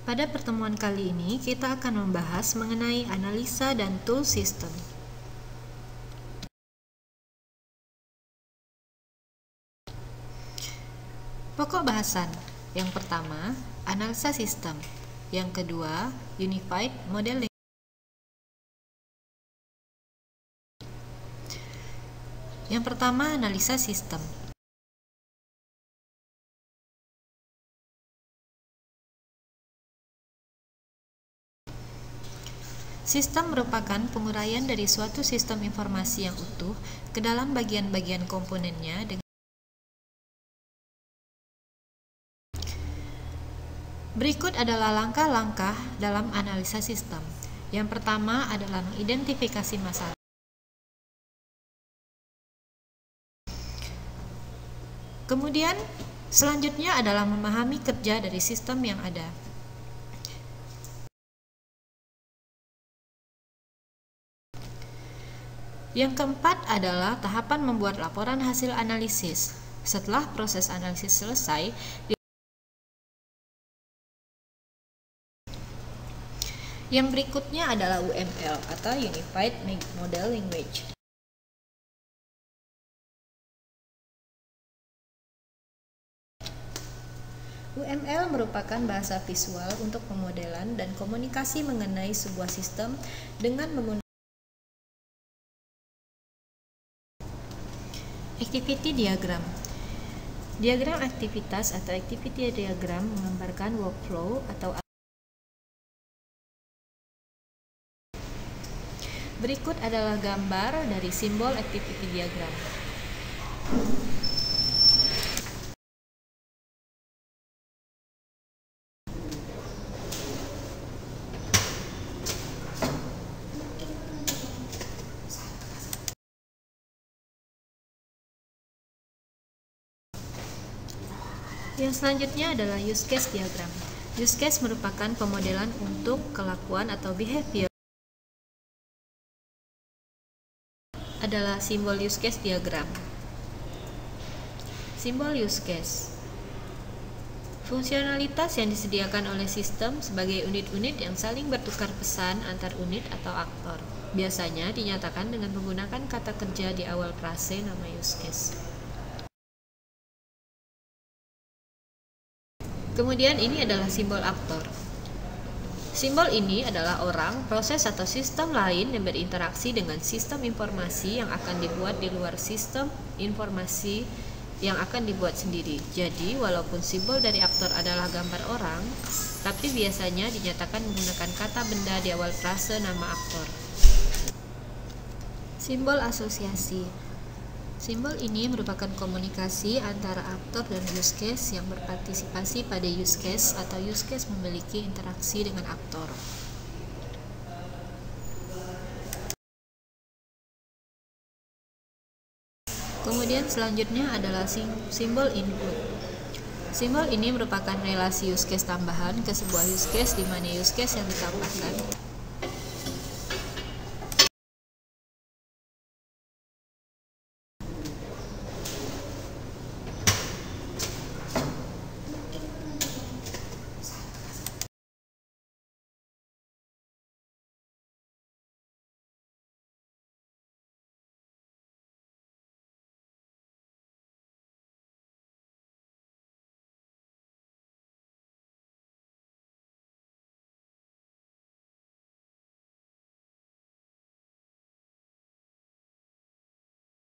Pada pertemuan kali ini, kita akan membahas mengenai analisa dan tool system. Pokok bahasan. Yang pertama, analisa sistem. Yang kedua, Unified Modeling. Yang pertama, analisa sistem. Sistem merupakan penguraian dari suatu sistem informasi yang utuh ke dalam bagian-bagian komponennya dengan berikut adalah langkah-langkah dalam analisa sistem. Yang pertama adalah mengidentifikasi masalah. Kemudian, selanjutnya adalah memahami kerja dari sistem yang ada. Yang keempat adalah tahapan membuat laporan hasil analisis. Setelah proses analisis selesai, yang berikutnya adalah UML atau Unified Model Language. UML merupakan bahasa visual untuk pemodelan dan komunikasi mengenai sebuah sistem dengan menggunakan Activity Diagram. Diagram aktivitas atau activity diagram menggambarkan workflow atau berikut adalah gambar dari simbol activity diagram. Yang selanjutnya adalah use case diagram. Use case merupakan pemodelan untuk kelakuan atau behavior. Adalah simbol use case diagram. Simbol use case. Fungsionalitas yang disediakan oleh sistem sebagai unit-unit yang saling bertukar pesan antar unit atau aktor. Biasanya dinyatakan dengan menggunakan kata kerja di awal frase nama use case. Kemudian ini adalah simbol aktor. Simbol ini adalah orang, proses atau sistem lain yang berinteraksi dengan sistem informasi yang akan dibuat di luar sistem informasi yang akan dibuat sendiri. Jadi, walaupun simbol dari aktor adalah gambar orang, tapi biasanya dinyatakan menggunakan kata benda di awal frase nama aktor. Simbol asosiasi. Simbol ini merupakan komunikasi antara aktor dan use case yang berpartisipasi pada use case atau use case memiliki interaksi dengan aktor. Kemudian selanjutnya adalah simbol input. Simbol ini merupakan relasi use case tambahan ke sebuah use case di mana use case yang ditambahkan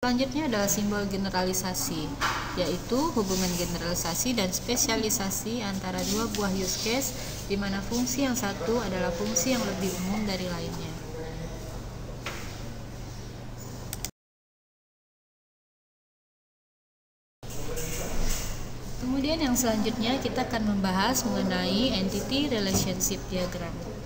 Selanjutnya adalah simbol generalisasi, yaitu hubungan generalisasi dan spesialisasi antara dua buah use case, di mana fungsi yang satu adalah fungsi yang lebih umum dari lainnya. Kemudian yang selanjutnya kita akan membahas mengenai Entity Relationship Diagram.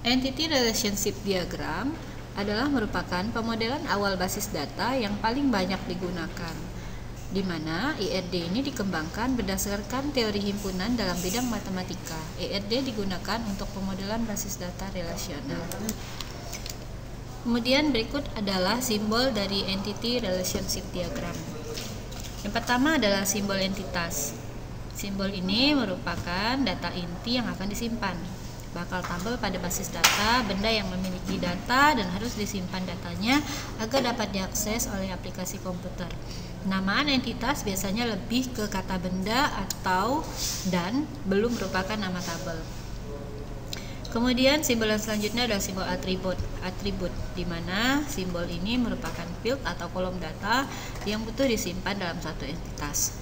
Entity Relationship Diagram adalah merupakan pemodelan awal basis data yang paling banyak digunakan, di mana IRD ini dikembangkan berdasarkan teori himpunan dalam bidang matematika. IRD digunakan untuk pemodelan basis data relasional. Kemudian berikut adalah simbol dari Entity Relationship Diagram. Yang pertama adalah simbol entitas. Simbol ini merupakan data inti yang akan disimpan. Bakal tabel pada basis data, benda yang memiliki data dan harus disimpan datanya agar dapat diakses oleh aplikasi komputer. Penamaan entitas biasanya lebih ke kata benda atau dan belum merupakan nama tabel. Kemudian simbol yang selanjutnya adalah simbol atribut, di mana simbol ini merupakan field atau kolom data yang butuh disimpan dalam suatu entitas.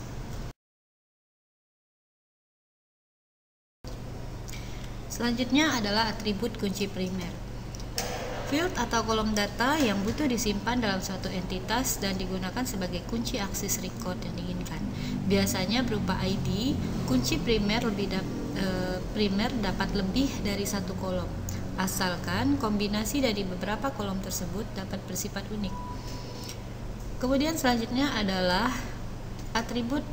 Selanjutnya adalah atribut kunci primer. Field atau kolom data yang butuh disimpan dalam suatu entitas dan digunakan sebagai kunci akses record yang diinginkan. Biasanya berupa ID, kunci primer dapat lebih dari satu kolom, asalkan kombinasi dari beberapa kolom tersebut dapat bersifat unik. Kemudian selanjutnya adalah atribut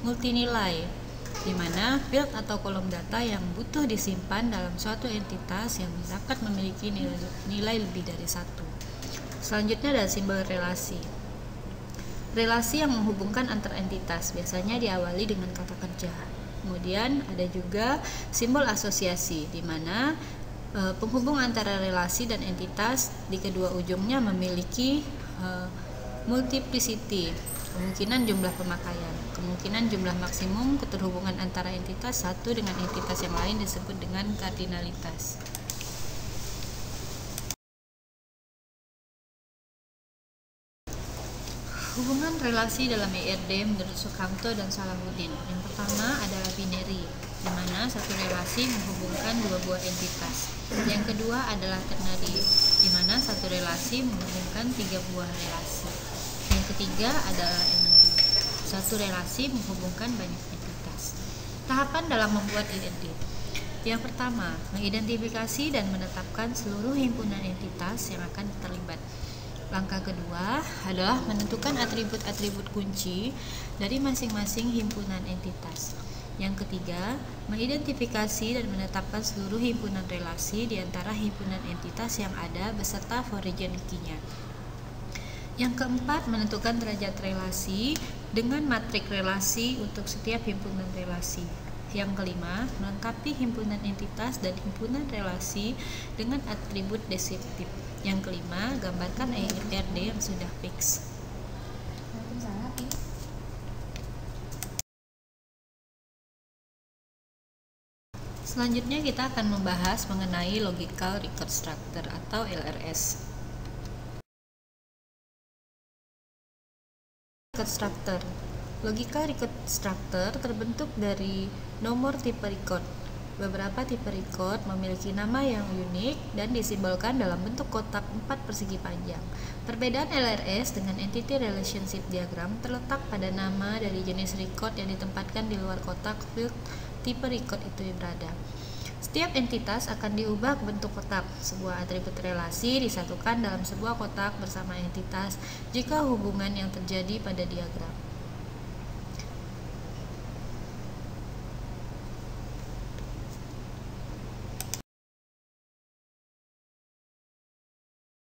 multinilai, di mana field atau kolom data yang butuh disimpan dalam suatu entitas yang dapat memiliki nilai lebih dari satu. Selanjutnya adalah simbol relasi. Relasi yang menghubungkan antar entitas biasanya diawali dengan kata kerja. Kemudian ada juga simbol asosiasi, di mana penghubung antara relasi dan entitas di kedua ujungnya memiliki multiplicity, kemungkinan jumlah pemakaian, kemungkinan jumlah maksimum keterhubungan antara entitas satu dengan entitas yang lain disebut dengan kardinalitas. Hubungan relasi dalam IRD menurut Sukamto dan Salahuddin. Yang pertama adalah binary, di mana satu relasi menghubungkan dua buah entitas. Yang kedua adalah ternary, di mana satu relasi menghubungkan tiga buah relasi. Yang ketiga adalah energi, satu relasi menghubungkan banyak entitas. Tahapan dalam membuat IRD. Yang pertama, mengidentifikasi dan menetapkan seluruh himpunan entitas yang akan terlibat. Langkah kedua adalah menentukan atribut-atribut kunci dari masing-masing himpunan entitas. Yang ketiga, mengidentifikasi dan menetapkan seluruh himpunan relasi di antara himpunan entitas yang ada beserta foreign key-nya. Yang keempat, menentukan derajat relasi dengan matrik relasi untuk setiap himpunan relasi. Yang kelima, melengkapi himpunan entitas dan himpunan relasi dengan atribut deskriptif. Yang kelima, gambarkan IRD yang sudah fix. Selanjutnya kita akan membahas mengenai Logical Record Structure atau LRS. Record Structure. Logical Record Structure terbentuk dari nomor tipe record. Beberapa tipe record memiliki nama yang unik dan disimbolkan dalam bentuk kotak 4 persegi panjang. Perbedaan LRS dengan Entity Relationship Diagram terletak pada nama dari jenis record yang ditempatkan di luar kotak field tipe record itu berada. Setiap entitas akan diubah ke bentuk kotak. Sebuah atribut relasi disatukan dalam sebuah kotak bersama entitas jika hubungan yang terjadi pada diagram.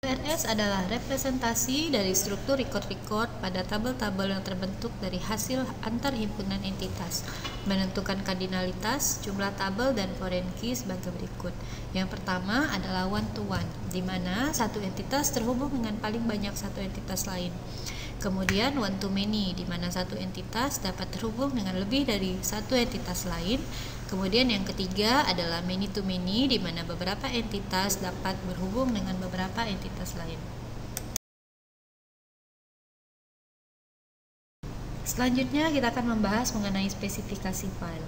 LRS adalah representasi dari struktur record-record pada tabel-tabel yang terbentuk dari hasil antar himpunan entitas. Menentukan kardinalitas, jumlah tabel, dan foreign key sebagai berikut. Yang pertama adalah one-to-one, di mana satu entitas terhubung dengan paling banyak satu entitas lain. Kemudian one-to-many, di mana satu entitas dapat terhubung dengan lebih dari satu entitas lain. Kemudian yang ketiga adalah many-to-many, di mana beberapa entitas dapat berhubung dengan beberapa entitas lain. Selanjutnya kita akan membahas mengenai spesifikasi file.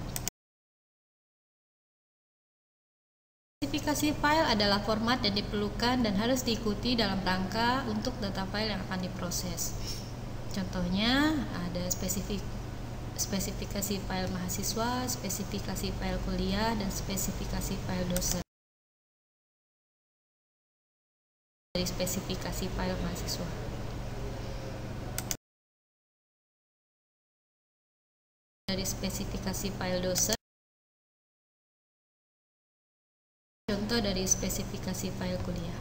Spesifikasi file adalah format yang diperlukan dan harus diikuti dalam rangka untuk data file yang akan diproses. Contohnya ada spesifikasi file mahasiswa, spesifikasi file kuliah, dan spesifikasi file dosen. Dari spesifikasi file mahasiswa. Dari spesifikasi file dosen. Contoh dari spesifikasi file kuliah.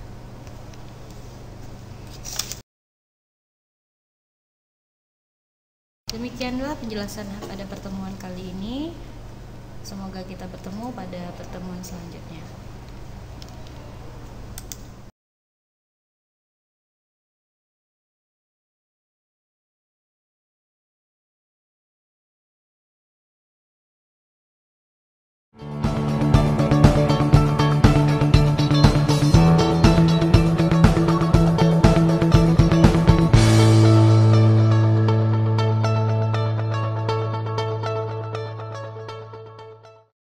Demikianlah penjelasan pada pertemuan kali ini. Semoga kita bertemu pada pertemuan selanjutnya.